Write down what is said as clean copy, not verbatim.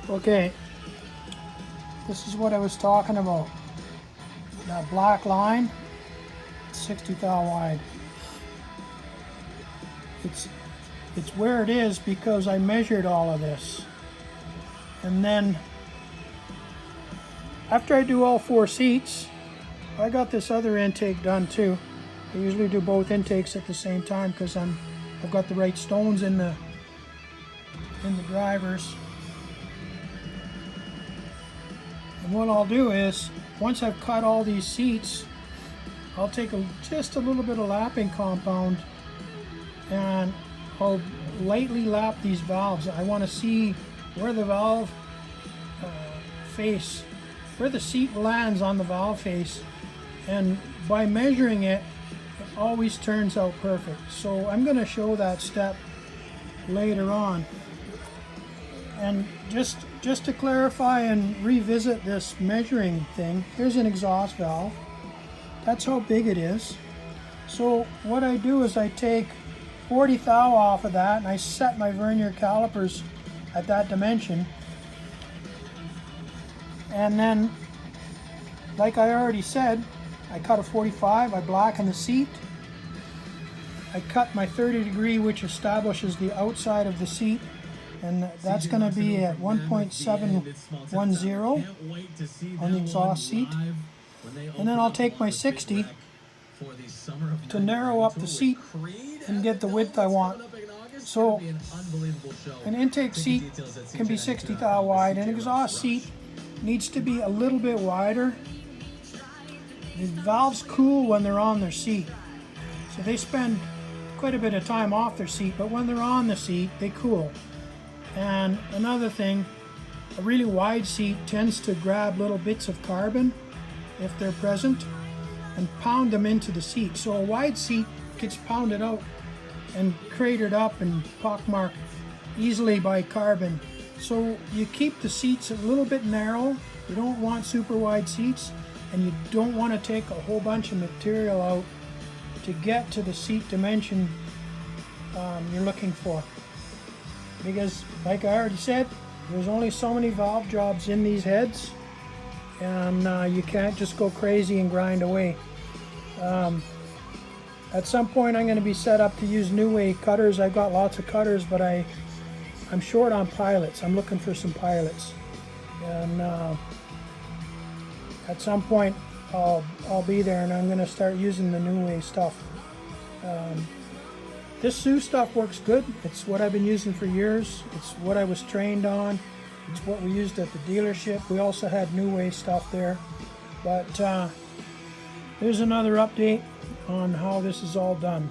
Okay, this is what I was talking about. That black line, 60 thou wide. It's where it is because I measured all of this. And then after I do all 4 seats, I got this other intake done too. I usually do both intakes at the same time because I've got the right stones in the drivers. And what I'll do is, once I've cut all these seats, I'll take just a little bit of lapping compound and I'll lightly lap these valves. I want to see where the valve face, where the seat lands on the valve face, and by measuring it, it always turns out perfect. So I'm going to show that step later on. And just to clarify and revisit this measuring thing, here's an exhaust valve. That's how big it is. So what I do is I take 40 thou off of that and I set my vernier calipers at that dimension. And then, like I already said, I cut a 45, I blacken the seat. I cut my 30 degree, which establishes the outside of the seat, and that's going to be at 1.710 on the exhaust seat. And then I'll take my 60 to narrow up the seat and get the width I want. So an intake seat can be 60 thou wide, an exhaust seat needs to be a little bit wider. The valves cool when they're on their seat, so they spend quite a bit of time off their seat, but when they're on the seat they cool. And another thing, a really wide seat tends to grab little bits of carbon if they're present and pound them into the seat. So a wide seat gets pounded out and cratered up and pockmarked easily by carbon. So you keep the seats a little bit narrow. You don't want super wide seats, and you don't want to take a whole bunch of material out to get to the seat dimension you're looking for. Because, like I already said, there's only so many valve jobs in these heads, and you can't just go crazy and grind away. At some point I'm going to be set up to use New Way cutters. I've got lots of cutters, but I'm short on pilots. I'm looking for some pilots, and at some point I'll be there, and I'm going to start using the New Way stuff. This Sioux stuff works good. It's what I've been using for years. It's what I was trained on. It's what we used at the dealership. We also had New Way stuff there. But here's another update on how this is all done.